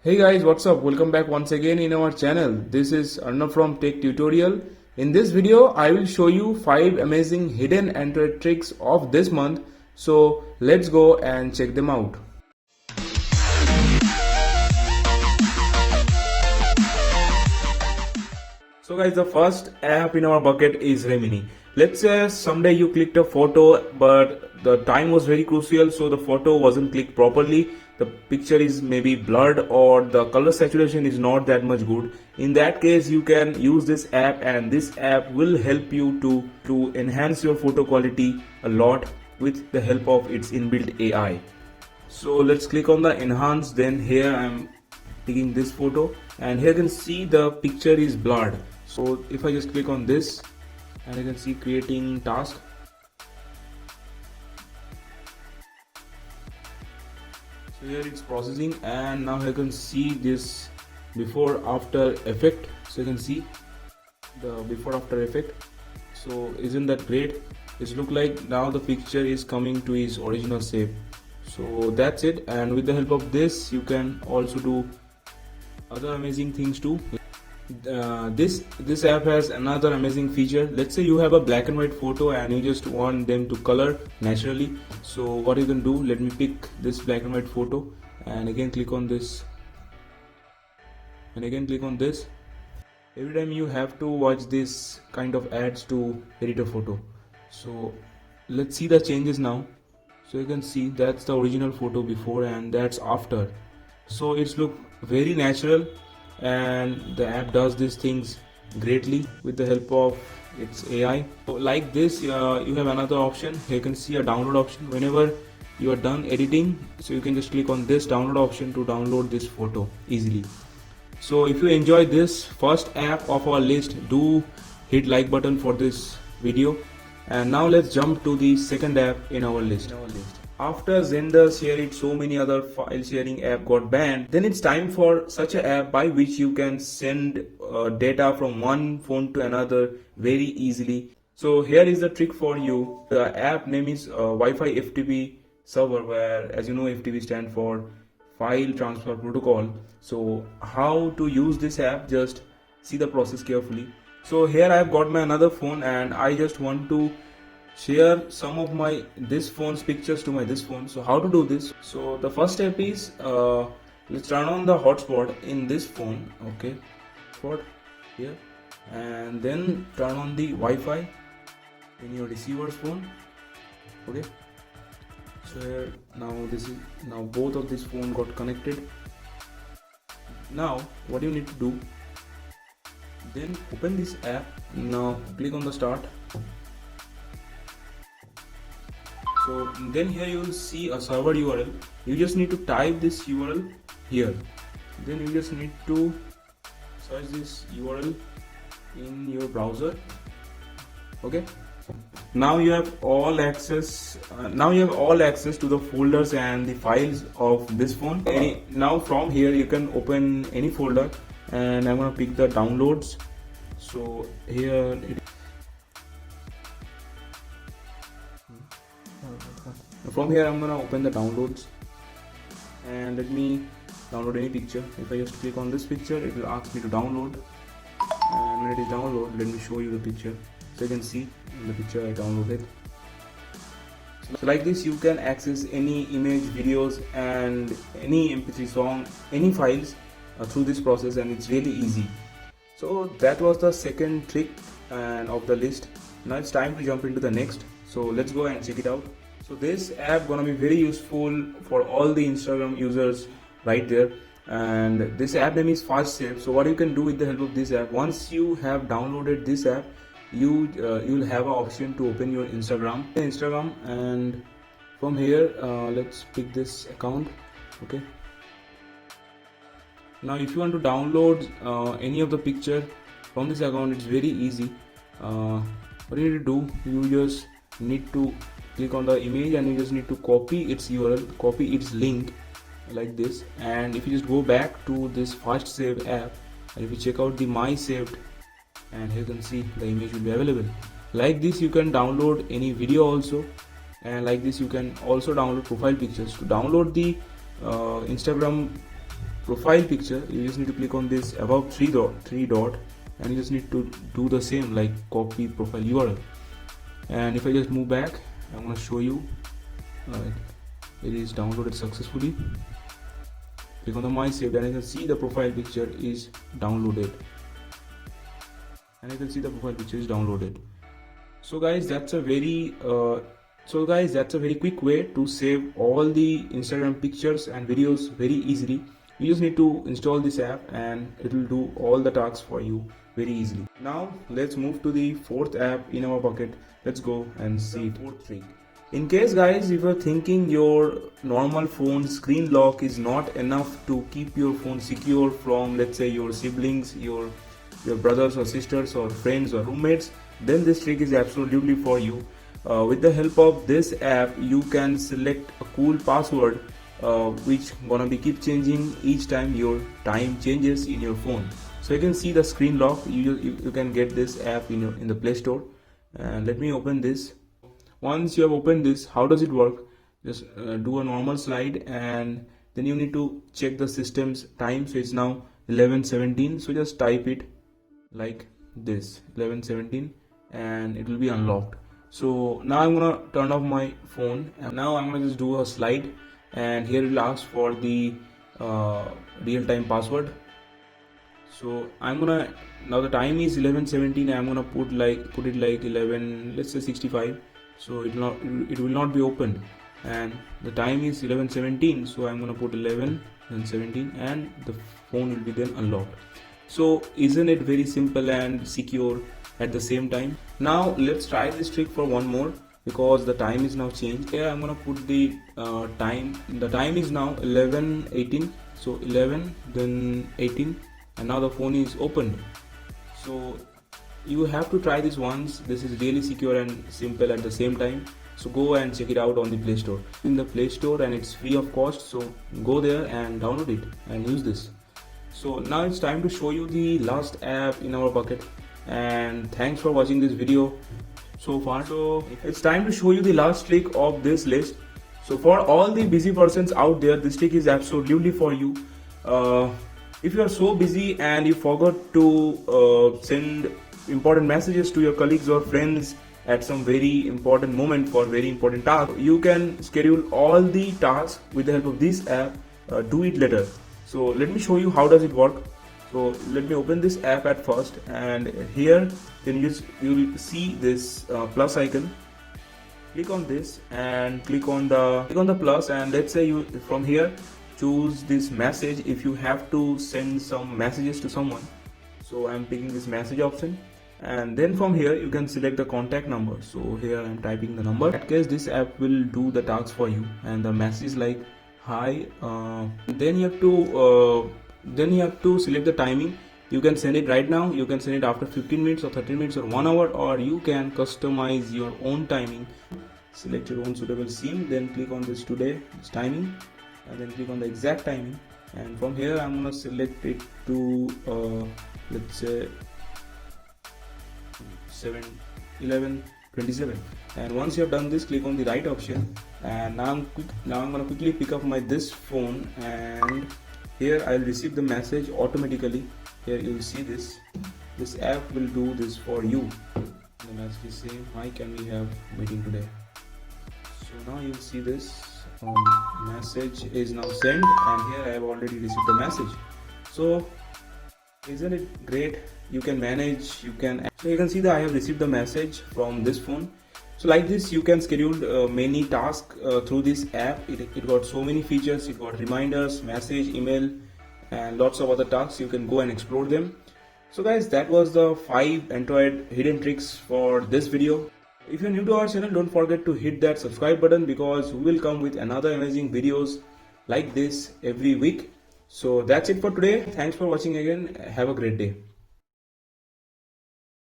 Hey guys, what's up? Welcome back once again in our channel. This is Arnav from Tech Tutorial. In this video, I will show you 5 amazing hidden Android tricks of this month. So let's go and check them out. So guys, the first app in our bucket is Remini. Let's say someday you clicked a photo but the time was very crucial, so the photo wasn't clicked properly. The picture is maybe blurred or the color saturation is not that much good. In that case, you can use this app, and this app will help you to enhance your photo quality a lot with the help of its inbuilt AI. So let's click on the enhance. Then here I'm taking this photo, and here you can see the picture is blurred. So if I just click on this, and you can see creating task. So here it's processing, and now you can see this before after effect. So you can see the before after effect. So isn't that great? It look like now the picture is coming to its original shape. So that's it, and with the help of this you can also do other amazing things too. This app has another amazing feature. Let's say you have a black and white photo and you just want them to color naturally. So what you can do, let me pick this black and white photo, and again click on this, and again click on this. Every time you have to watch this kind of ads to edit a photo. So let's see the changes now. So you can see that's the original photo before and that's after. So it's look very natural, and the app does these things greatly with the help of its AI. So like this, you have another option. Here you can see a download option. Whenever you are done editing, so you can just click on this download option to download this photo easily. So if you enjoy this first app of our list, do hit like button for this video. And now let's jump to the second app in our list. After Xender, ShareIt, so many other file sharing app got banned, then it's time for such an app by which you can send data from one phone to another very easily. So here is the trick for you. The app name is Wi-Fi FTP server, where, as you know, FTP stand for file transfer protocol. So how to use this app, just see the process carefully. So here I have got my another phone, and I just want to share some of my this phone's pictures to my this phone. So how to do this? So the first step is let's turn on the hotspot in this phone. Okay, hotspot here, and then turn on the Wi-Fi in your receiver's phone. Okay, so here now both of this phone got connected. Now what you need to do, then open this app. Now click on the start. So then here you will see a server URL. You just need to type this URL here. Then you just need to search this URL in your browser. Okay. Now you have all access. To the folders and the files of this phone. Now from here you can open any folder, and I'm gonna pick the downloads. So here from here I'm gonna open the downloads, and let me download any picture. If I just click on this picture, it will ask me to download, and when it is downloaded, let me show you the picture. So you can see in the picture I downloaded. So like this you can access any image, videos, and any MP3 song, any files through this process, and it's really easy. So that was the second trick and of the list. Now it's time to jump into the next. So let's go and check it out. So this app gonna be very useful for all the Instagram users right there, and this app name is FastSave. So what you can do with the help of this app, once you have downloaded this app, you'll have an option to open your Instagram, and from here let's pick this account. Okay. Now if you want to download any of the picture from this account, it's very easy. What you need to do, you just need to click on the image, and you just need to copy its URL, copy its link like this, and if you just go back to this FastSave app, and if you check out the my saved, and here you can see the image will be available. Like this you can download any video also, and like this you can also download profile pictures. To download the Instagram profile picture, you just need to click on this above three dot, and you just need to do the same, like copy profile URL. And if I just move back, I'm going to show you it is downloaded successfully. Click on the my saved, and you can see the profile picture is downloaded. So guys, that's a very quick way to save all the Instagram pictures and videos very easily. You just need to install this app and it will do all the tasks for you very easily. Now let's move to the fourth app in our bucket. Let's go and see it. Fourth trick. In case guys, if you're thinking your normal phone screen lock is not enough to keep your phone secure from, let's say, your siblings, your brothers or sisters or friends or roommates, then this trick is absolutely for you. With the help of this app, you can select a cool password which gonna be keep changing each time your time changes in your phone. So you can see the screen lock. You can get this app in the Play Store. And let me open this. Once you have opened this, how does it work? Just do a normal slide, and then you need to check the system's time. So it's now 11:17. So just type it like this, 11:17, and it will be unlocked. So now I'm gonna turn off my phone, and now I'm gonna just do a slide, and here it will ask for the real-time password. So I'm gonna, now the time is 11:17, I'm gonna put it like 11, let's say 65. So it will not be opened, and the time is 11:17, so I'm gonna put 11 and 17, and the phone will be then unlocked. So isn't it very simple and secure at the same time? Now let's try this trick for one more, because the time is now changed. Here I'm gonna put the time. The time is now 11:18, so 11 then 18, and now the phone is opened. So you have to try this once. This is really secure and simple at the same time. So go and check it out on the Play Store. In the Play Store, and it's free of cost. So go there and download it and use this. So now it's time to show you the last app in our bucket. And thanks for watching this video so far. So it's time to show you the last trick of this list. So for all the busy persons out there, this trick is absolutely for you. If you are so busy and you forgot to send important messages to your colleagues or friends at some very important moment for very important task, you can schedule all the tasks with the help of this app. Do it later. So let me show you how does it work. So let me open this app at first, and here then you will see this plus icon. Click on this and click on the plus, and let's say you from here choose this message if you have to send some messages to someone. So I'm picking this message option, and then from here you can select the contact number. So here I'm typing the number. In that case, this app will do the tasks for you, and the message is like hi. Then you have to select the timing. You can send it right now, you can send it after 15 minutes or 30 minutes or 1 hour, or you can customize your own timing. Select your own suitable scene, then click on this today, this timing, and then click on the exact timing. And from here I'm gonna select it to let's say 11:27. And once you have done this, click on the right option, and now I'm gonna quickly pick up this phone, and here I'll receive the message automatically. Here you will see this app will do this for you. The message is saying, hi, can we have meeting today? So now you'll see this message is now sent, and here I have already received the message. So isn't it great? You can manage, so you can see that I have received the message from this phone. So like this, you can schedule many tasks through this app. It got so many features. It got reminders, message, email, and lots of other tasks. You can go and explore them. So guys, that was the 5 Android hidden tricks for this video. If you're new to our channel, don't forget to hit that subscribe button, because we will come with another amazing videos like this every week. So that's it for today. Thanks for watching again. Have a great day.